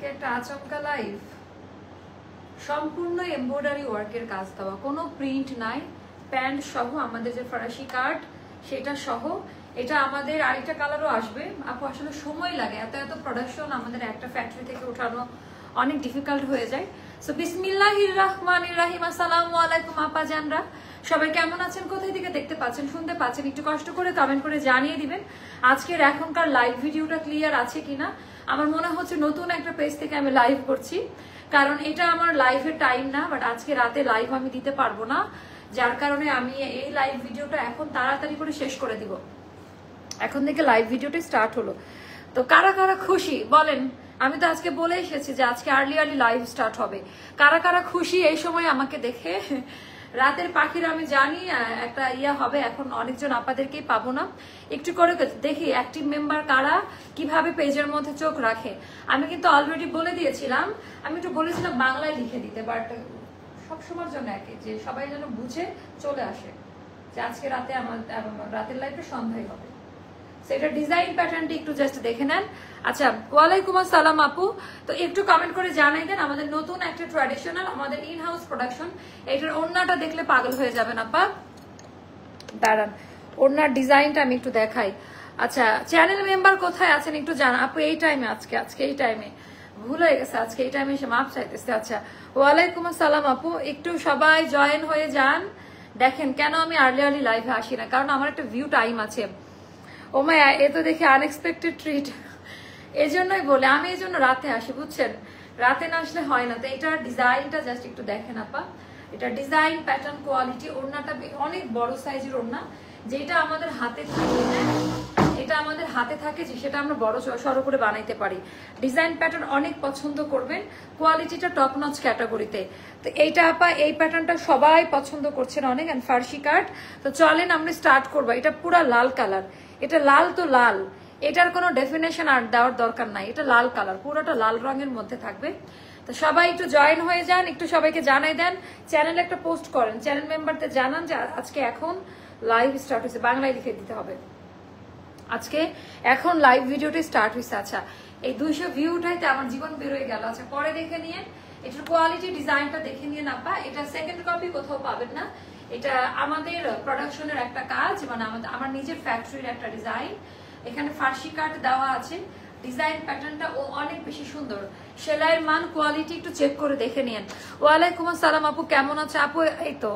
আজকে একটা আচমকা লাইভ, সম্পূর্ণ এমব্রয়ডারি ওয়ার্কের কাজ দেওয়া, কোনো প্রিন্ট নাই, প্যান্ট সহ আমাদের যে ফরাসি কাট সেটা সহ। এটা আমাদের আরেকটা কালারও আসবে আপু, আসলে সময় লাগে, এত এত প্রোডাকশন আমাদের একটা ফ্যাক্টরি থেকে উঠানো অনেক ডিফিকাল্ট হয়ে যায়। সো বিসমিল্লাহির রহমানির রহিম। আসসালামু আলাইকুম আপা জানরা, সবাই কেমন আছেন, কোথায় থেকে দেখতে পাচ্ছেন শুনতে পাচ্ছেন, একটু কষ্ট করে কমেন্ট করে জানিয়ে দিবেন আজকের এখনকার লাইভ ভিডিওটা ক্লিয়ার আছে কিনা। আমার মনে হচ্ছে নতুন একটা পেজ থেকে আমি লাইভ করছি, কারণ এটা আমার লাইভের টাইম না, বাট আজকে রাতে লাইভ আমি দিতে পারবো না, যার কারণে আমি এই লাইভ ভিডিওটা এখন তাড়াতাড়ি করে শেষ করে দিব। এখন থেকে লাইভ ভিডিওটা স্টার্ট হলো, তো কারা কারা খুশি বলেন। আমি তো আজকে বলে এসেছি যে আজকে আর্লি লাইভ স্টার্ট হবে। কারা কারা খুশি এই সময় আমাকে দেখে? রাতের পাখির আমি জানি একটা ইয়া হবে, এখন অনেকজন আপনাদেরকেই পাবো না, একটু করে দেখি অ্যাক্টিভ মেম্বার কারা, কিভাবে পেজের মধ্যে চোখ রাখে। আমি কিন্তু অলরেডি বলে দিয়েছিলাম, আমি একটু বলেছিলাম বাংলায় লিখে দিতে, বাট সবসময়ের জন্য একে যে সবাই যেন বুঝে চলে আসে যে আজকে রাতে আমার রাতের লাইভটা সন্ধ্যায় হবে। সেটা ডিজাইন প্যাটার্নটি একটু জাস্ট দেখে নেন। আচ্ছা, ওয়ালাইকুম আসসালাম আপু, তো একটু কমেন্ট করে জানাই দেন। আমাদের নতুন একটা ট্র্যাডিশনাল, আমাদের ইন হাউস প্রোডাকশন, এটার ওড়নাটা দেখলে পাগল হয়ে যাবেন আপা। দাঁড়ান, ওড়নার ডিজাইনটা আমি একটু দেখাই। আচ্ছা, চ্যানেল মেম্বার কোথায় আছেন একটু জানা আপু। এই টাইমে আজকে এই টাইমে ভুল হয়ে গেছে, আজকে এই টাইমে এসে মাপ চাইতেছে। আচ্ছা, ওয়ালাইকুম আসসালাম আপু, একটু সবাই জয়েন হয়ে যান। দেখেন কেন আমি আর্লি লাইভে আসি না, কারণ আমার একটা ভিউ টাইম আছে। ও মায়া, এ তো দেখে আনএক্সপেক্টেড ট্রিট, এই জন্যই বলে আমি এই জন্য রাতে আসি, বুঝছেন, রাতে না আসলে হয় না। তো এটার ডিজাইনটা জাস্ট একটু দেখেন আপা, এটা ডিজাইন প্যাটার্ন কোয়ালিটি, ওড়নাটা অনেক বড় সাইজের ওড়না, যেটা আমাদের হাতে থাকে, এটা আমাদের হাতে থাকে যে সেটা আমরা বড় সড়ো করে বানাইতে পারি। ডিজাইন প্যাটার্ন অনেক পছন্দ করবেন, কোয়ালিটিটা টপ নচ ক্যাটাগরিতে। তো এইটা আপা, এই প্যাটার্নটা সবাই পছন্দ করছেন অনেক, এন্ড ফার্সি কাট। তো চলেন আমরা স্টার্ট করবো। এটা পুরা লাল কালার, এটা লাল তো লাল, এটার কোনো ডেফিনেশন আর দেওয়ার দরকার নাই, এটা লাল কালার, পুরোটা লাল রঙের মধ্যে থাকবে। তো সবাই একটু জয়েন হয়ে যান, একটু সবাইকে জানাই দেন, চ্যানেলে একটা পোস্ট করেন, চ্যানেল মেম্বারদের জানান যে আজকে এখন লাইভ স্টার্ট হয়েছে, বাংলায় লিখে দিতে হবে আজকে এখন লাইভ ভিডিওটি স্টার্ট হয়েছে। আচ্ছা, এই 200 ভিউ উঠাইতে আমার জীবন বেরোয় গেল। আচ্ছা, পরে দেখে নিয়ে এটার কোয়ালিটি ডিজাইনটা দেখে নিয়ে না পা, এটা সেকেন্ড কপি কোথাও পাবেন না, এটা আমাদের প্রোডাকশনের একটা কাজ, মানে আমার নিজের ফ্যাক্টরির একটা ডিজাইন। এখানে ফার্সি কাট দেওয়া আছে, ডিজাইন প্যাটার্নটা ও অনেক বেশি সুন্দর, সেলাইয়ের মান কোয়ালিটি একটু চেক করে দেখে নিন। ওয়ালাইকুম আসসালাম আপু, কেমন আছে আপু? এই তো,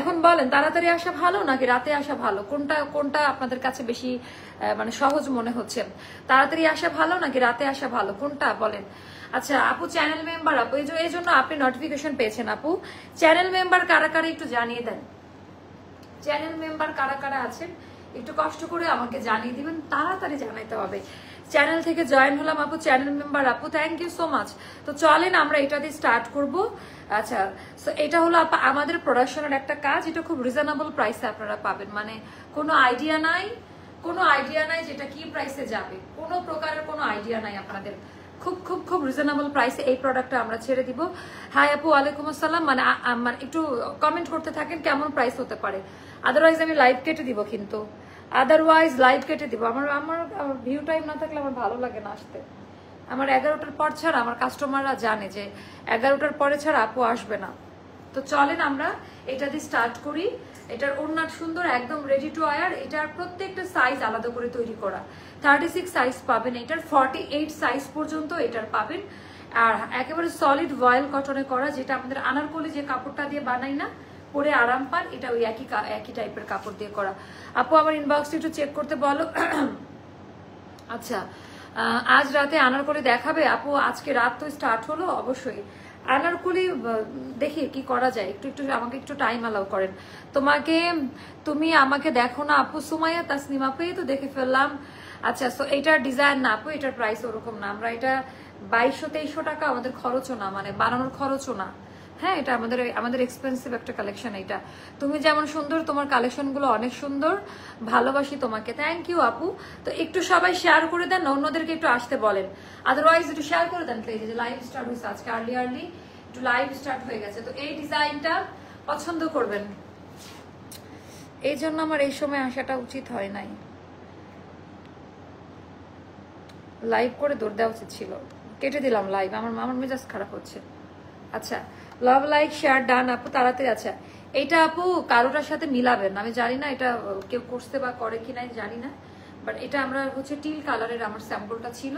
এখন বলেন তাড়াতাড়ি আসা ভালো নাকি রাতে আসা ভালো, কোনটা কোনটা আপনাদের কাছে বেশি মানে সহজ মনে হচ্ছে? তাড়াতাড়ি আসা ভালো নাকি রাতে আসা ভালো, কোনটা বলেন? আচ্ছা আপু, চ্যানেল মেম্বার আপু, এই জন্য আপনি নোটিফিকেশন পেয়েছেন আপু। চ্যানেল মেম্বার কারা কারা একটু জানিয়ে দেন, চ্যানেল মেম্বার কারা কারা আছেন একটু কষ্ট করে আমাকে জানিয়ে দিবেন, তাড়াতাড়ি জানাইতে হবে। চ্যানেল থেকে জয়েন হলাম আপু, চ্যানেল মেম্বার আপু, থ্যাংক ইউ সো মাচ। তো চলেন আমরা এটা দিয়ে স্টার্ট করব। আচ্ছা, সো এটা হলো আমাদের প্রোডাকশনের একটা কাজ, এটা খুব রিজনেবল প্রাইসে আপনারা পাবেন, মানে কোনো আইডিয়া নাই যেটা কি প্রাইসে যাবে, কোনো প্রকারের কোনো আইডিয়া নাই আপনাদের। খুব খুব খুব রিজনেবল প্রাইসে এই প্রোডাক্টটা আমরা ছেড়ে দিব। হাই আপু, ওয়ালাইকুম আসসালাম। মানে একটু কমেন্ট করতে থাকেন কেমন প্রাইস হতে পারে, আদারওয়াইজ আমি লাইভ কেটে দিব, কিন্তু আদারওয়াইজ লাইভ কেটে দিব। আমার ভিউ টাইম না থাকলে আমার ভালো লাগে না আসতে। আমার 11টার পর ছাড়া আমার কাস্টমাররা জানে যে 11টার পরে ছাড়া আপু আসবে না। তো চলেন আমরা এটা দিয়ে স্টার্ট করি। এটার ওড়না সুন্দর, একদম রেডি টু ওয়্যার। এটার প্রত্যেকটা সাইজ আলাদা করে তৈরি করা, 36 সাইজ পাবেন, এটার 48 সাইজ পর্যন্ত এটার পাবেন। আর একেবারে সলিড ভয়েল কটনে করা, যেটা আমাদের আনারকলি যে কাপড়টা দিয়ে বানাই না, পরে আরাম পান, এটা ওই একই টাইপের কাপড় দিয়ে করা। আপু আমার ইনবক্সটা একটু চেক করতে বলো। আচ্ছা, আজ রাতে আনারকলি দেখাবে আপু? আজকে রাত তো স্টার্ট হলো, অবশ্যই আনারকলি দেখি কি করা যায়, একটু আমাকে একটু টাইম অ্যালাউ করেন। তুমি আমাকে দেখো না আপু? সুমাইয়া তাসনিম আপু, এই তো দেখে ফেললাম। আচ্ছা, সো এইটার ডিজাইন না আপু, এটার প্রাইস ওরকম না, আমরা এটা 2200-2300 টাকা আমাদের খরচও না, মানে বানানোর খরচও না। হ্যাঁ, এটা আমাদের এক্সপেন্সিভ একটা কালেকশন। এটা তুমি যেমন সুন্দর, তোমার কালেকশন গুলো অনেক সুন্দর, ভালোবাসি তোমাকে, থ্যাংক ইউ আপু। তো একটু সবাই শেয়ার করে দেন, অন্যদেরকে একটু আসতে বলেন, আদারওয়াইজ একটু শেয়ার করে দেন প্লিজ। যে লাইভ স্টার্ট হয়েছে আজকে, আর্লি একটু লাইভ স্টার্ট হয়ে গেছে, তো এই ডিজাইনটা পছন্দ করবেন। এই জন্য আমার এই সময় আসাটা উচিত হয় নাই, লাইভ করে দৌড় দেওয়া উচিত ছিল। কেটে দিলাম লাইভ, আমার মেজাজ খারাপ হচ্ছে। আচ্ছা, লাভ লাইক শেয়ার ডান আপু, তাড়াতাড়ি। আচ্ছা, এটা আপু কারোটার সাথে মিলাবেন, আমি জানি না এটা কেউ করতে বা করে কিনা জানি না, বাট এটা আমরা হচ্ছে টিল কালারের আমার স্যাম্পলটা ছিল,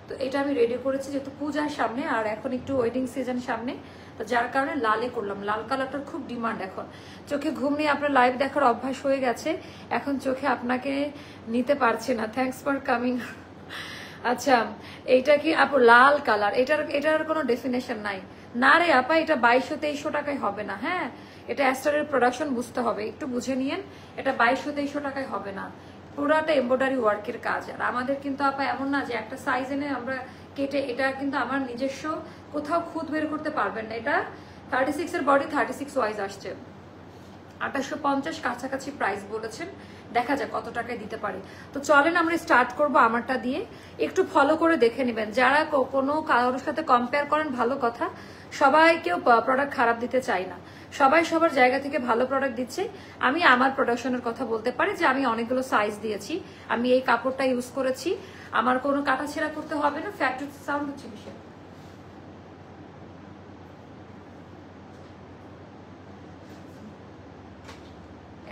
তো এটা আমি রেডি করেছি যেহেতু পূজার সামনে আর এখন একটু ওয়েডিং সিজন সামনে, তো যার কারণে লালে করলাম। লাল কালারটার খুব ডিমান্ড এখন। চোখে ঘুম নিয়ে আপনার লাইভ দেখার অভ্যাস হয়ে গেছে, এখন চোখে আপনাকে নিতে পারছে না। Thanks for coming. আচ্ছা, এইটা কি আপু লাল কালার? এটার কোনো ডেফিনেশন নাই না রে আপা, এটা 2200-2300 টাকায় হবে না। হ্যাঁ, এটা অ্যাস্টারের প্রোডাকশন, বুঝতে হবে, একটু বুঝে নিয়েন। এটা 2200-2300 টাকায় হবে না, পুরাটা এমব্রয়ডারি ওয়ার্কের কাজ। আর আমাদের কিন্তু আপা এমন না যে একটা সাইজ এনে আমরা কেটে, এটা কিন্তু আমার নিজস্ব, কোথাও খুদ বের করতে পারবেন না। এটা 36 এর বডি 36 ওয়াইজ আসছে, 2850 কাছাকাছি প্রাইস বলেছেন, দেখা যাক কত টাকায় দিতে পারি। তো চলেন আমরা স্টার্ট করব আমারটা দিয়ে, একটু ফলো করে দেখে নেবেন। যারা কোনো কারোর সাথে কম্পেয়ার করেন ভালো কথা, সবাই কেউ প্রোডাক্ট খারাপ দিতে চাই না, সবাই সবার জায়গা থেকে ভালো প্রোডাক্ট দিচ্ছে। আমি আমার প্রোডাকশনের কথা বলতে পারি যে আমি অনেকগুলো সাইজ দিয়েছি, আমি এই কাপড়টা ইউজ করেছি, আমার কোনো কাটাছেঁড়া করতে হবে না। ফ্যাক্টরি সাউন্ড হচ্ছে বিষয়,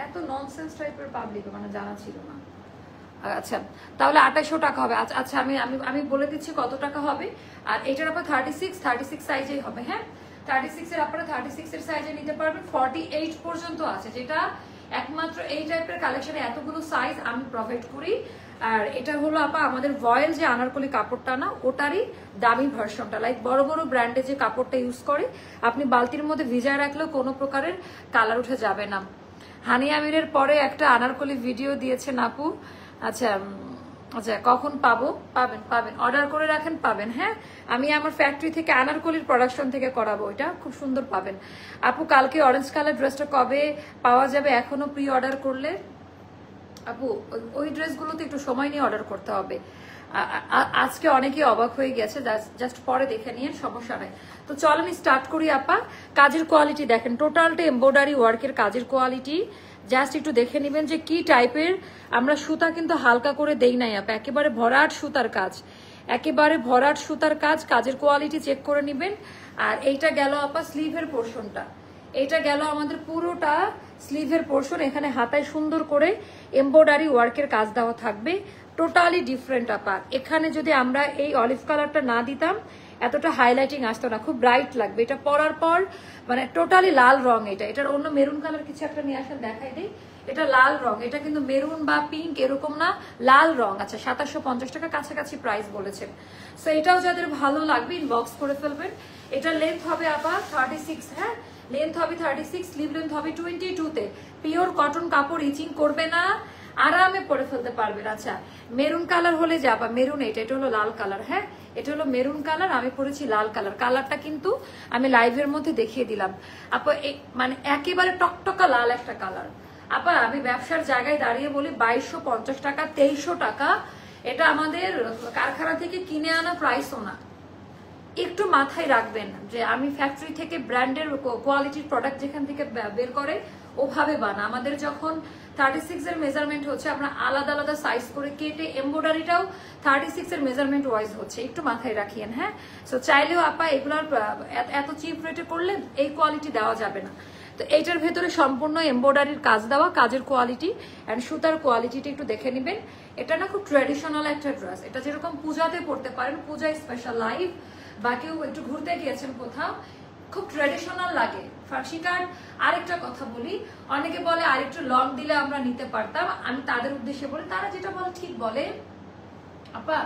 এত ননসেন্স টাইপের পাবলিক মানে জানা ছিল না। আচ্ছা, তাহলে 2800 টাকা হবে। আচ্ছা, আমি আমি আমি বলে দিচ্ছি কত টাকা হবে। আর এটার আপনার 36 সাইজেই হবে। হ্যাঁ, 36 এর আপনারা 36 এর সাইজে নিতে পারবেন, 48 পর্যন্ত আছে, যেটা একমাত্র এই টাইপের কালেকশনে এতগুলো সাইজ আমি প্রোভাইড করি। আর এটা হলো আপা আমাদের ভয়েল যে আনারকলি কাপড়টা না, ওটারই দামি ভার্সনটা, লাইক বড় বড় ব্র্যান্ডে যে কাপড়টা ইউজ করে, আপনি বালতির মধ্যে ভিজায় রাখলেও কোনো প্রকারের কালার উঠে যাবে না। হানি আমিরের পরে একটা আনারকলি ভিডিও দিয়েছেন আপু। আচ্ছা আচ্ছা, কখন পাবো? পাবেন, অর্ডার করে রাখেন, পাবেন। হ্যাঁ, আমি আমার ফ্যাক্টরি থেকে আনারকলির প্রোডাকশন থেকে করাবো, এটা খুব সুন্দর পাবেন। আপু কালকে অরেঞ্জ কালার ড্রেসটা কবে পাওয়া যাবে? এখনো প্রি অর্ডার করলে আপু ওই ড্রেসগুলোতে একটু সময় নিয়ে অর্ডার করতে হবে। আজকে অনেকে অবাক হয়ে গেছে, জাস্ট পরে দেখে নিয়ে, সমস্যা নাই। তো চলেন স্টার্ট করি আপা। কাজের কোয়ালিটি দেখেন, টোটালটা এমব্রয়ডারি ওয়ার্কের কাজের কোয়ালিটি জাস্ট একটু দেখে নেবেন যে কি টাইপের। আমরা সুতা কিন্তু হালকা করে দেই নাই আপা, একেবারে ভরাট সুতার কাজ, একেবারে ভরাট সুতার কাজ। কাজের কোয়ালিটি চেক করে নেবেন। আর এইটা গেল আপা স্লিভের পোর্শনটা, এটা গেল আমাদের পুরোটা স্লিভের পোর্শন। এখানে হাতায় সুন্দর করে এমব্রয়ডারি ওয়ার্কের কাজ দেওয়া থাকবে, টোটালি ডিফারেন্ট আপা। এখানে যদি আমরা এই অলিভ কালারটা না দিতাম, এতটা হাইলাইটিং আসতো না, খুব ব্রাইট লাগবে। এটা পরার পর মানে টোটালি লাল রং, এটার অন্য মেরুন কালার কিছু একটা নিয়ে আসেন, দেখাই দিই। এটা লাল রং, এটা কিন্তু মেরুন বা পিঙ্ক এরকম না, লাল রং। আচ্ছা, 2750 টাকা কাছাকাছি প্রাইস বলেছেন। সো এটাও যাদের ভালো লাগবে ইনবক্স করে ফেলবেন। এটা লেন্থ হবে আপা 36। হ্যাঁ, লেন্থ হবে 36, স্লিভ লেন্থ হবে 22-তে। পিওর কটন কাপড়, ইচিং করবে না, আরামে পরে ফেলতে পারবেন। আচ্ছা, মেরুন কালার হলে যাবা, মেরুন এটা হলো লাল কালার। হ্যাঁ, এটা হলো মেরুন কালার, আমি পরেছি লাল কালার। কালারটা কিন্তু আমি লাইভের মধ্যে দেখিয়ে দিলাম আপা, মানে একেবারে টকটকা লাল একটা কালার। আপা আমি ব্যবসার জায়গায় দাঁড়িয়ে বলি 2250 টাকা, 2300 টাকা, এটা আমাদের কারখানা থেকে কিনে আনা প্রাইসও না। একটু মাথায় রাখবেন যে আমি ফ্যাক্টরি থেকে ব্র্যান্ডের কোয়ালিটির প্রোডাক্ট যেখান থেকে বের করে ওভাবে বানা। আমাদের যখন 36 এর মেজারমেন্ট হচ্ছে, আমরা আলাদা আলাদা সাইজ করে কেটে, এমব্রয়ডারিটাও 36 এর মেজারমেন্ট ওয়াইজ হচ্ছে, একটু মাথায় রাখিয়েন। হ্যাঁ, সো চাইলেও আপা এগুলোর এত চিপ রেটে করলে এই কোয়ালিটি দেওয়া যাবে না। তো এইটার ভেতরে সম্পূর্ণ এমব্রয়ডারির কাজ দেওয়া, কাজের কোয়ালিটি অ্যান্ড সুতার কোয়ালিটিটা একটু দেখে নেবেন। এটা না খুব ট্র্যাডিশনাল একটা ড্রেস, এটা যেরকম পূজাতে পড়তে পারেন, পূজায় স্পেশাল লাইভ, বা কেউ একটু ঘুরতে গিয়েছেন কোথাও, খুব ট্র্যাডিশনাল লাগে। ফার্সি কাট আরেকটা কথা বলি, অনেকে বলে আরেকটু লং দিলে আমরা নিতে পারতাম, আমি তাদের উদ্দেশ্যে বলি, তারা যেটা বলে ঠিক বলে। আপা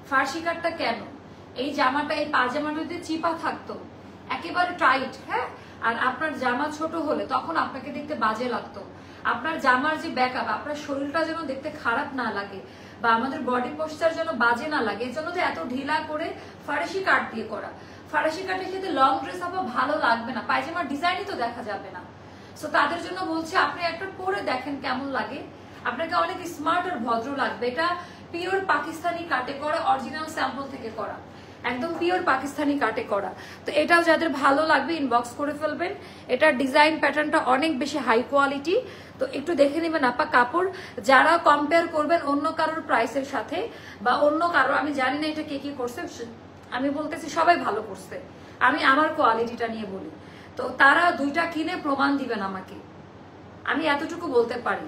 ফার্সি কাটটা কেন, এই জামাটা, এই পাজামাটা যদি চিপা থাকতো একেবারে টাইট, হ্যাঁ, আর আপনার জামা ছোট হলে তখন আপনাকে দেখতে বাজে লাগতো। আপনার জামার যে ব্যাকআপ, আপনার শরীরটা যেন দেখতে খারাপ না লাগে, বা আমাদের বডি পোস্টার যেন বাজে না লাগে, এর জন্য তো এত ঢিলা করে ফার্সি কাট দিয়ে করা। ফার্সি কাটের সাথে লং ড্রেস আপা ভালো লাগবে না, পায়জামার ডিজাইনই তো দেখা যাবে না। সো তাদের জন্য বলছি, আপনি একটা পরে দেখেন কেমন লাগে, আপনাকে অনেক স্মার্ট আর ভদ্র লাগবে। এটা পিওর পাকিস্তানি কাটে করা, অরিজিনাল স্যাম্পল থেকে করা, একদম পিওর পাকিস্তানি কাটে করা। তো এটাও যাদের ভালো লাগবে ইনবক্স করে ফেলবেন। এটার ডিজাইন প্যাটার্নটা অনেক বেশি হাই কোয়ালিটি, তো একটু দেখে নেবেন আপা কাপড়। যারা কম্পেয়ার করবেন অন্য কারোর প্রাইসের সাথে বা অন্য কারো, আমি জানি না এটা কে কি করছে, আমি বলতেছি সবাই ভালো করছে, আমি আমার কোয়ালিটিটা নিয়ে বলি। তো তারা দুইটা কিনে প্রমাণ দিবেন আমাকে, আমি এতটুকু বলতে পারি।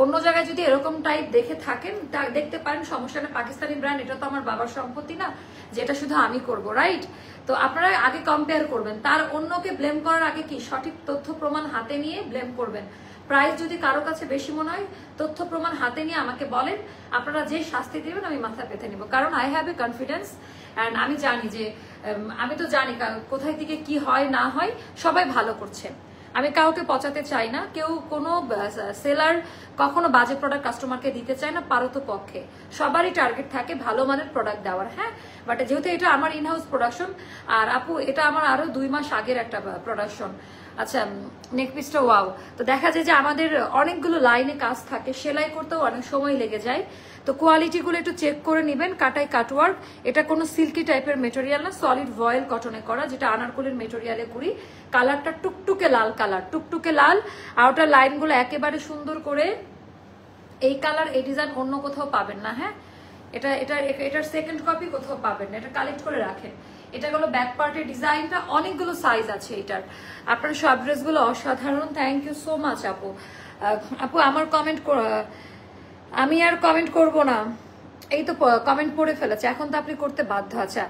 অন্য জায়গায় যদি এরকম টাইপ দেখে থাকেন দেখতে পারেন, সমস্যা না। পাকিস্তানি ব্র্যান্ড, এটা তো আমার বাবার সম্পত্তি না যেটা শুধু আমি করব, রাইট? তো আপনারা আগে কম্পেয়ার করবেন, তার অন্যকে ব্লেম করার আগে কি সঠিক তথ্য প্রমাণ হাতে নিয়ে ব্লেম করবেন। প্রাইস যদি কারো কাছে বেশি মনে হয়, তথ্য প্রমাণ হাতে নিয়ে আমাকে বলেন, আপনারা যে শাস্তি দিবেন আমি মাথা পেতে নিব, কারণ I have a confidence and আমি জানি যে আমি তো জানি কোথায় থেকে কি হয় না হয়, সবাই ভালো করছে। আমি কাউকে পচাতে চাই না, কেউ কোনো সেলার কখনো বাজে প্রোডাক্ট কাস্টমারকে দিতে চায় না, পারত পক্ষে সবারই টার্গেট থাকে ভালো মানের প্রোডাক্ট দেওয়ার। হ্যাঁ, বাট যেহেতু এটা আমার ইনহাউস প্রোডাকশন, আর আপু এটা আমার আরো 2 মাস আগের একটা প্রোডাকশন। আচ্ছা, নেক পিসটা ওয়াও। তো দেখা যায় যে আমাদের অনেকগুলো লাইনে কাজ থাকে, সেলাই করতেও অনেক সময় লেগে যায়। তো কোয়ালিটিগুলো একটু চেক করে নেবেন। কাটাই কাটওয়ার্ক, এটা কোনো সিল্কি টাইপের মেটেরিয়াল না, সলিড ভয়েল কটনে করা, যেটা আনারকলির মেটেরিয়ালে করি। কালারটা টুকটুকে লাল কালার, টুকটুকে লাল। আউটার লাইনগুলো একেবারে সুন্দর করে, এই কালার এই ডিজাইন অন্য কোথাও পাবেন না। হ্যাঁ, এটার সেকেন্ড কপি কোথাও পাবেন না, এটা কালেক্ট করে রাখেন। এটা হলো ব্যাক পার্টের ডিজাইনটা, অনেকগুলো সাইজ আছে এটার। আপনার সব ড্রেসগুলো অসাধারণ, থ্যাংক ইউ সো মাচ আপু। আপু আমার কমেন্ট, আমি আর কমেন্ট করব না, এই তো কমেন্ট পড়ে ফেলেছে, এখন তো আপনি করতে বাধ্য। আচ্ছা,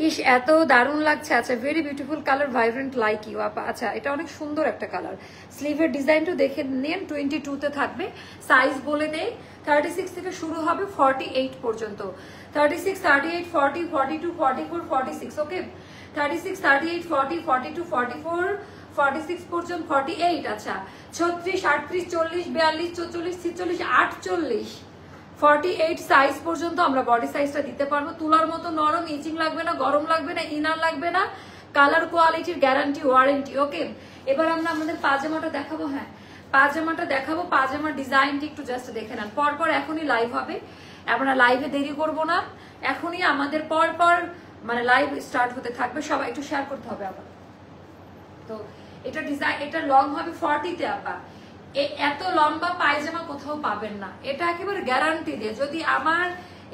ইস এত দারুণ লাগছে। আচ্ছা, very beautiful colour, vibrant like you আপা। আচ্ছা, এটা অনেক সুন্দর একটা কালার। স্লিভের ডিজাইনটা দেখে নিন, 22-তে থাকবে। সাইজ বলে নেই, 36 থেকে শুরু হবে 48 পর্যন্ত। 36, 38, 40, 42, 44, 46, ওকে। 36, 38, 40, 42, 44, 46 পর্যন্ত 48। আচ্ছা, 36, 38, 40, 42, 44, 46, 48, 48 সাইজ পর্যন্ত আমরা বডি সাইজটা দিতে পারবো। তুলার মতো নরম, ইচিং লাগবে না, গরম লাগবে না, ইনার লাগবে না, কালার কোয়ালিটির গ্যারান্টি ওয়ারেন্টি, ওকে। এবার আমরা আমাদের পাজামাটা দেখাবো। হ্যাঁ, পাজামাটা দেখাবো। পাজামার ডিজাইনটি একটু জাস্ট দেখে নেন। পরপর এখনই লাইভ হবে, আমরা লাইভে দেরি করব না, এখনই আমাদের পরপর মানে লাইভ স্টার্ট হতে থাকবে। সবাই একটু শেয়ার করতে হবে আবার। তো এটা ডিজাইন, এটা লং হবে 40-তে আপা। এত লম্বা পায়জামা কোথাও পাবেন না, এটা একেবারে গ্যারান্টি দিয়ে। যদি আমার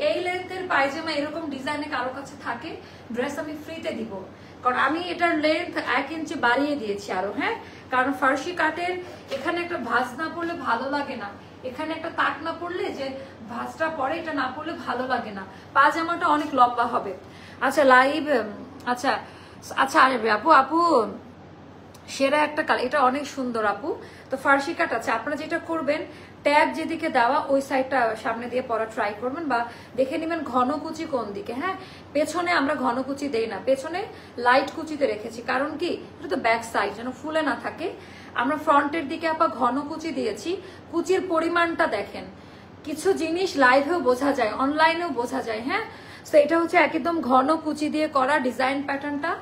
এই লেন্থের পায়জামা এরকম ডিজাইনে কারো কাছে থাকে, ড্রেস আমি ফ্রিতে দিব, কারণ আমি এটার লেন্থ 1 ইঞ্চি বাড়িয়ে দিয়েছি আরো। হ্যাঁ, কারণ ফার্সি কাটের এখানে একটা ভাঁজ না পড়লে ভালো লাগে না, এখানে একটা তাক না পড়লে যে ভাঁজটা পরে এটা না পড়লে ভালো লাগে না। পাজামাটা অনেক লম্বা হবে। আচ্ছা, লাইভ, আচ্ছা আচ্ছা আপু, আপু সেরা একটা কালার, এটা অনেক সুন্দর আপু। তো ফার্সি কাট আছে, আপনারা যেটা করবেন, ট্যাগ যেদিকে দেওয়া ওই সাইডটা সামনে দিয়ে পরা ট্রাই করবেন, বা দেখে নেবেন ঘন কুচি কোন দিকে। হ্যাঁ, পেছনে আমরা ঘন কুচি দেই না, পেছনে লাইট কুচিতে রেখেছি, কারণ কি এটা তো ব্যাক সাইড, যেন ফুলে না থাকে। আমরা ফ্রন্টের দিকে আপা ঘন কুচি দিয়েছি। কুচির পরিমাণটা দেখেন, কিছু জিনিস লাইভেও বোঝা যায়, অনলাইনেও বোঝা যায়। হ্যাঁ, তো এটা হচ্ছে একদম ঘন কুচি দিয়ে করা ডিজাইন প্যাটার্নটা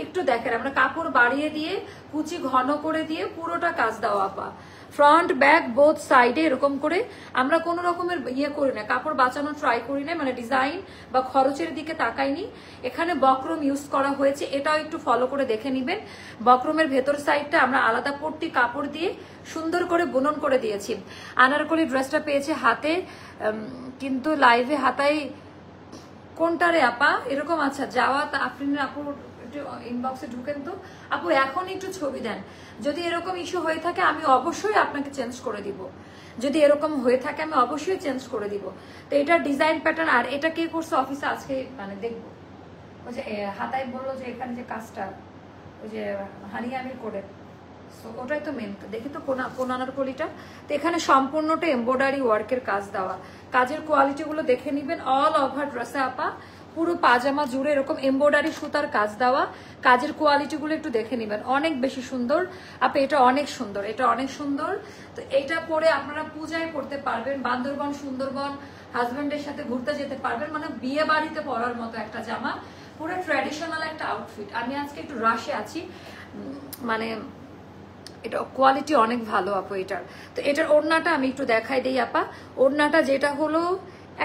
একটু দেখেন, আমরা কাপড় বাড়িয়ে দিয়ে কুচি ঘন করে দিয়ে পুরোটা কাজ দেওয়া আপা। ফ্রন্ট ব্যাক বোথ সাইডে এরকম করে আমরা কোনো রকমের ইয়ে করি না, কাপড় বাঁচানো ট্রাই করি না, মানে ডিজাইন বা খরচের দিকে তাকাইনি। এখানে বক্রম ইউজ করা হয়েছে, এটাও একটু ফলো করে দেখে নিবেন। বক্রমের ভেতর সাইডটা আমরা আলাদা পট্টি কাপড় দিয়ে সুন্দর করে বুনন করে দিয়েছি। আনারকলি ড্রেসটা পেয়েছে হাতে, কিন্তু লাইভে হাতায় কোনটারে আপা এরকম। আচ্ছা, যাওয়া আফরিনের আপু ইনবক্সে ঢুকেন তো আপু, এখন একটু ছবি দেন। যদি এরকম ইস্যু হয়ে থাকে আমি অবশ্যই আপনাকে চেঞ্জ করে দিব, যদি এরকম হয়ে থাকে আমি অবশ্যই চেঞ্জ করে দিব। তো এটা ডিজাইন প্যাটার্ন। আর এটা কে করছে অফিসে আজকে মানে দেখবো, ওই যে হাতায় বললো যে এখানে যে কাজটা ওই যে হানি আমির করে, ওটাই তো মেন। দেখি তো কোন আনারকলিটা। তো এখানে সম্পূর্ণটা এমব্রয়ডারি ওয়ার্কের কাজ দেওয়া, কাজের কোয়ালিটি গুলো দেখে নিবেন। অল ওভার ড্রেসে আপা পুরো পাজামা জুড়ে এরকম এমব্রয়ডারি সুতার কাজ দেওয়া, কাজের কোয়ালিটি গুলো একটু দেখে নিবেন, অনেক বেশি সুন্দর আপা। এটা অনেক সুন্দর, এটা অনেক সুন্দর। তো এটা পরে আপনারা পূজায় পড়তে পারবেন, বান্দরবান সুন্দরবন হাজবেন্ডের সাথে ঘুরতে যেতে পারবেন, মানে বিয়ে বাড়িতে পরার মতো একটা জামা, পুরো ট্র্যাডিশনাল একটা আউটফিট। আমি আজকে একটু রাশে আছি, মানে এটা কোয়ালিটি অনেক ভালো আপু এটার। তো এটার ওড়নাটা আমি একটু দেখাই দিই আপা। ওড়নাটা যেটা হলো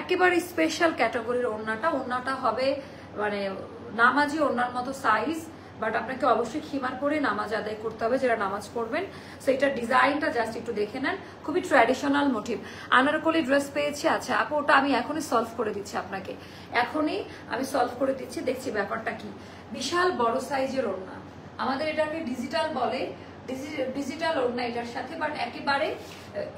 একেবারে স্পেশাল ক্যাটাগরির ওড়নাটা। ওড়নাটা হবে মানে নামাজি ওড়নার মতো সাইজ, বাট আপনাকে অবশ্যই খিমার পরে নামাজ আদায় করতে হবে, যারা নামাজ পড়বেন। সো এটার ডিজাইনটা জাস্ট একটু দেখে নেন, খুবই ট্র্যাডিশনাল মোটিভ। আনারকলি ড্রেস পেয়েছি, আচ্ছা আপু ওটা আমি এখনই সলভ করে দিচ্ছি আপনাকে, এখনই আমি সলভ করে দিচ্ছি, দেখছি ব্যাপারটা কি। বিশাল বড় সাইজের ওড়না, আমাদের এটাকে ডিজিটাল বলে, ডিজিটাল ওড়না এটার সাথে, বাট একেবারে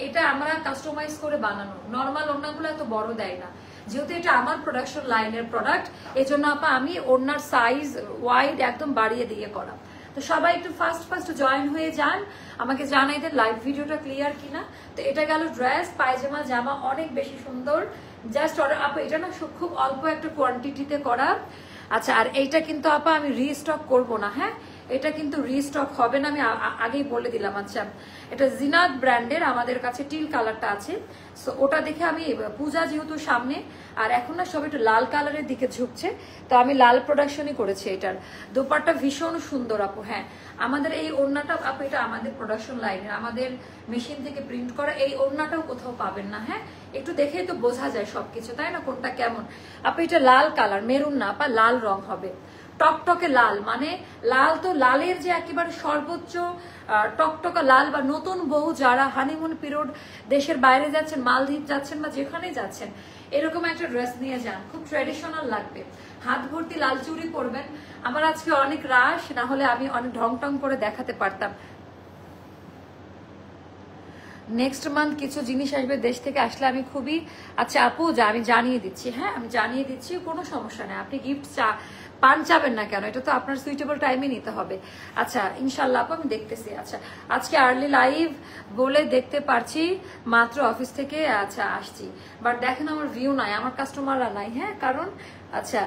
এটা আমরা কাস্টমাইজ করে বানানো। নর্মাল ওড়নাগুলো এত বড় দেয় না, যেহেতু এটা আমার প্রোডাকশন লাইনের প্রোডাক্ট, এই জন্য আপা আমি ওড়নার সাইজ ওয়াইড একদম বাড়িয়ে দিয়ে করা। তো সবাই একটু ফার্স্ট জয়েন হয়ে যান, আমাকে জানাই দেন লাইভ ভিডিওটা ক্লিয়ার কিনা। তো এটা গেল ড্রেস, পায়জামা, জামা অনেক বেশি সুন্দর, জাস্ট অর্ডার। আপা এটা না খুব অল্প একটা কোয়ান্টিটিতে করা। আচ্ছা, আর এইটা কিন্তু আপা আমি রিস্টক করব না, হ্যাঁ এটা কিন্তু রিস্টক হবে না, আমি আগেই বলে দিলাম। আচ্ছা, এটা জিনাত ব্র্যান্ডের, আমাদের কাছে টিল কালারটা আছে। সো ওটা দেখে আমি, পূজা যেহেতু সামনে, আর এখন না সব একটু লাল কালারের দিকে ঝুঁকছে, তো আমি লাল প্রোডাকশনই করেছি। এটার দোপাট্টা ভীষণ সুন্দর আপু। হ্যাঁ, আমাদের এই ওড়নাটা আপু এটা আমাদের প্রোডাকশন লাইনের, আমাদের মেশিন থেকে প্রিন্ট করা। এই ওড়নাটাও কোথাও পাবেন না, হ্যাঁ একটু দেখেই তো বোঝা যায় সবকিছু, তাই না, কোনটা কেমন। আপু এটা লাল কালার, মেরুন না আপা, লাল রং হবে, টকটকে লাল, মানে লাল তো লালের যে একেবারে সর্বোচ্চ টকটকা লাল। বা নতুন বউ যারা হানিমুন পিরিয়ড দেশের বাইরে যাচ্ছেন, মালদ্বীপ যাচ্ছেন বা যেখানেই যাচ্ছেন, এরকম একটা ড্রেস নিয়ে যান, খুব ট্র্যাডিশনাল লাগবে। হাত ভর্তি লাল চুড়ি পরবেন। আমার আজকে অনেক রাশ, না হলে আমি অনেক ঢং টং করে দেখাতে পারতাম। নেক্সট মান্থ কিছু জিনিস আসবে দেশ থেকে, আসলে আমি খুবই, আচ্ছা আপু যা আমি জানিয়ে দিচ্ছি, হ্যাঁ আমি জানিয়ে দিচ্ছি, কোনো সমস্যা নেই। আপনি গিফট পান চাবেন না কেন, এটা তো আপনার সুইটেবল টাইমে নিতে হবে। আচ্ছা ইনশাল্লাহ আপু আমি দেখতেছি। আচ্ছা, আজকে আর্লি লাইভ বলে দেখতে পারছি, মাত্র অফিস থেকে আচ্ছা আসছি, বাট দেখেন আমার ভিউ নাই, আমার কাস্টমাররা নাই, হ্যাঁ কারণ আচ্ছা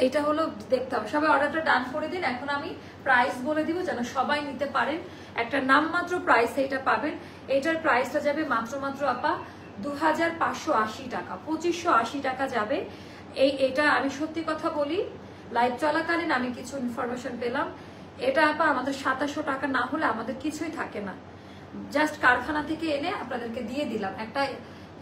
এটা হলো দেখতে হবে। সবাই অর্ডারটা ডান করে দিন, এখন আমি প্রাইস বলে দিব যেন সবাই নিতে পারেন। একটা নামমাত্র প্রাইস এটা পাবেন, এটার প্রাইসটা যাবে মাত্র আপা 2580 টাকা, 2580 টাকা যাবে। এটা আমি সত্যি কথা বলি, লাইভ চলাকালীন আমি কিছু ইনফরমেশন পেলাম, এটা আপা আমাদের 2700 টাকা না হলে আমাদের কিছুই থাকে না। জাস্ট কারখানা থেকে এনে আপনাদেরকে দিয়ে দিলাম, একটা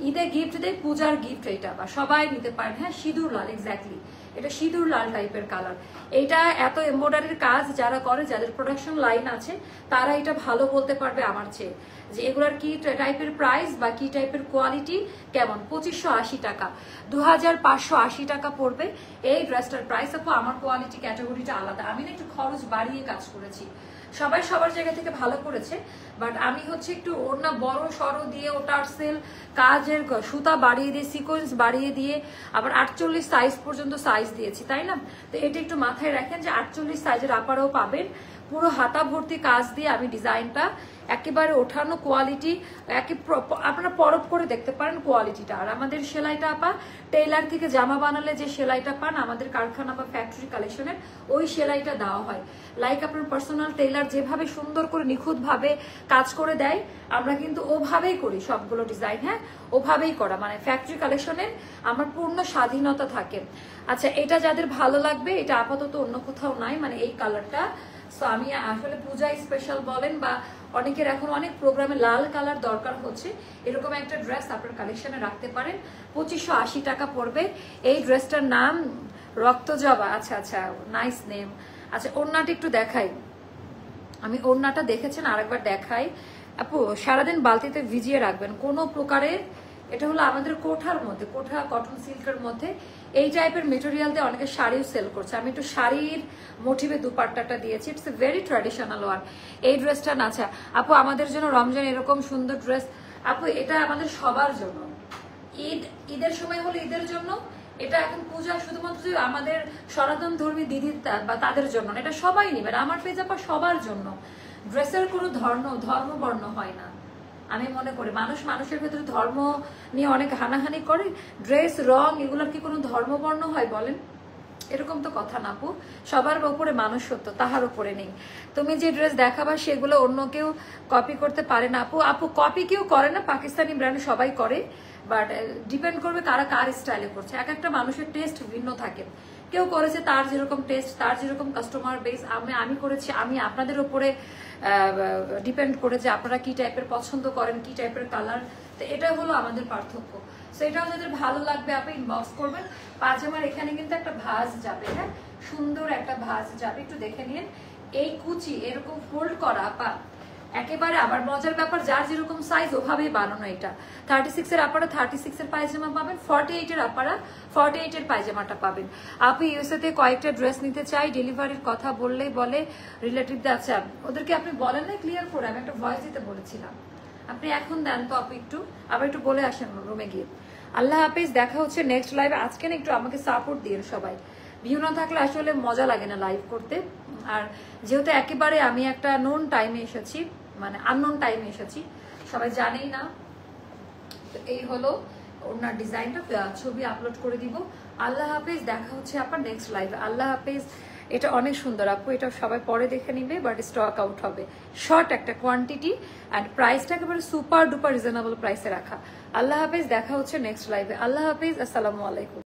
ঈদে গিফট দেয়, পূজার গিফট এটা, বা সবাই নিতে পারেন। হ্যাঁ সিঁদুর লাল, এক্স্যাক্টলি এটা সিঁদুর লাল টাইপের কালার। এইটা এত এমব্রয়ডারির কাজ যারা করে, যাদের প্রোডাকশন লাইন আছে, তারা এটা ভালো বলতে পারবে আমার চেয়ে, যে এগুলার কি টাইপের প্রাইস বা কি টাইপের কোয়ালিটি কেমন। 2580 টাকা, 2580 টাকা পড়বে এই ড্রেসটার প্রাইস। আপু আমার কোয়ালিটি ক্যাটাগরিটা আলাদা, আমি না একটু খরচ বাড়িয়ে কাজ করেছি, সবাই সবার জায়গা থেকে ভালো করেছে, বাট আমি হচ্ছে একটু ওড়না বড় সড়ো দিয়ে, ওটার সেল কাজের সুতা বাড়িয়ে দিয়ে, সিকোয়েন্স বাড়িয়ে দিয়ে, আবার 48 সাইজ পর্যন্ত সাইজ দিয়েছি, তাই না। তো এটা একটু মাথায় রাখেন যে 48 সাইজের আপারও পাবেন, পুরো হাতা ভর্তি কাজ দিয়ে আমি ডিজাইনটা একেবারে ওঠানো, কোয়ালিটি আপনারা পরখ করে দেখতে পারেন কোয়ালিটিটা। আর আমাদের সেলাইটা আপা টেইলার থেকে জামা বানালে যে সেলাইটা পান, আমাদের কারখানা বা ফ্যাক্টরি কালেকশনের ওই সেলাইটা দেওয়া হয়। লাইক আপনার পার্সোনাল টেইলার যেভাবে সুন্দর করে নিখুঁতভাবে কাজ করে দেয়, আমরা কিন্তু ওভাবেই করি সবগুলো ডিজাইন, হ্যাঁ ওভাবেই করা, মানে ফ্যাক্টরি কালেকশনের আমার পূর্ণ স্বাধীনতা থাকে। আচ্ছা, এটা যাদের ভালো লাগবে, এটা আপাতত অন্য কোথাও নাই, মানে এই কালারটা। সো আমি আসলে পূজা স্পেশাল বলেন, বা অনেকের এখন অনেক প্রোগ্রামে লাল কালার দরকার হচ্ছে, এরকম একটা ড্রেস আপনার কালেকশনে রাখতে পারেন। 2580 টাকা পড়বে। এই ড্রেসটার নাম রক্তজবা। আচ্ছা আচ্ছা, নাইস নেম। আচ্ছা, ওড়নাটা একটু দেখাই, আমি ওড়নাটা দেখেছেন, আরেকবার দেখাই। আপু সারাদিন বালতিতে ভিজিয়ে রাখবেন, কোনো প্রকারের, এটা হলো আমাদের কোঠার মধ্যে, কোঠা কটন সিল্কের মধ্যে এই টাইপের মেটেরিয়াল দিয়ে অনেকে শাড়িও সেল করছে। আমি একটু শাড়ির মোটিভে দুপাট্টাটা দিয়েছি, it's a very traditional one. এই ড্রেসটা না, আচ্ছা আপু আমাদের জন্য রমজান এরকম সুন্দর ড্রেস, আপু এটা আমাদের সবার জন্য, ঈদের সময় হলো ঈদের জন্য, এটা এখন পূজা শুধুমাত্র আমাদের সনাতন ধর্মী দিদি বা তাদের জন্য, এটা সবাই নেবেন। আমার পেজ আপা সবার জন্য, ড্রেসের কোনো ধর্ম বর্ণ হয় না। আমি মনে করি মানুষের ভেতরে ধর্ম নিয়ে অনেক হানাহানি করে, ড্রেস রং এগুলোর কি কোনো ধর্ম বর্ণ হয় বলেন? এরকম তো কথা না আপু, সবার উপরে মানুষ সত্য, তাহার উপরে নেই। তুমি যে ড্রেস দেখাবা সেগুলো অন্য কেউ কপি করতে পারে না আপু। আপু কপি কেউ করে না, পাকিস্তানি ব্র্যান্ড সবাই করে, বাট ডিপেন্ড করবে কারা কার স্টাইলে করছে। এক একটা মানুষের টেস্ট ভিন্ন থাকে, কেউ করেছে তার যেরকম টেস্ট, তার যেরকম কাস্টমার বেস। আমি করেছি, আমি আপনাদের উপরে ডিপেন্ড করে যে আপনারা কি টাইপের পছন্দ করেন, কি টাইপের কালার। তো এটা হলো আমাদের পার্থক্য। সেটাও যাদের ভালো লাগবে আপনি ইনবক্স করবেন। পাজামার এখানে কিন্তু একটা ভাঁজ যাবে, হ্যাঁ সুন্দর একটা ভাঁজ যাবে, একটু দেখে নিন। এই কুচি এরকম ফোল্ড করা আপা একেবারে আবার মজার ব্যাপার, যার যেরকম সাইজ ওভাবেই বানানো। এটা 36 এর আপারা 36 এর পায়জামা পাবেন, 48 এর আপারা 48 এর পায়জামাটা পাবেন। আপনি ইউএসএ তে কয়েকটা ড্রেস নিতে চাই, ডেলিভারির কথা বললেই বলে রিলেটিভদের। আচ্ছা ওদেরকে আপনি বলেন না ক্লিয়ার করে, আমি একটা ভয়েস দিতে বলেছিলাম, আপনি এখন দেন তো আপু, একটু আবার একটু বলে আসেন রুমে গিয়ে। আল্লাহ হাফেজ, দেখা হচ্ছে নেক্সট লাইভে। আজকে না একটু আমাকে সাপোর্ট দিন সবাই, ভিউ না থাকলে আসলে মজা লাগে না লাইভ করতে। আর যেহেতু একেবারে আমি একটা নোন টাইমে এসেছি, মানে আননোন টাইমে এসেছি, সবাই জানেই না। তো এই হলো ওনার ডিজাইনটা, ছবি আপলোড করে দিব। আল্লাহ হাফেজ, দেখা হচ্ছে আপনার নেক্সট লাইভে। আল্লাহ হাফেজ। এটা অনেক সুন্দর আপু, এটা সবাই পরে দেখে নিবে, বাট স্টক আউট হবে। শর্ট একটা কোয়ান্টিটি অ্যান্ড প্রাইসটা একেবারে সুপার ডুপার রিজনেবল প্রাইসে রাখা। আল্লাহ হাফেজ, দেখা হচ্ছে নেক্সট লাইভে। আল্লাহ হাফেজ, আসসালামু আলাইকুম।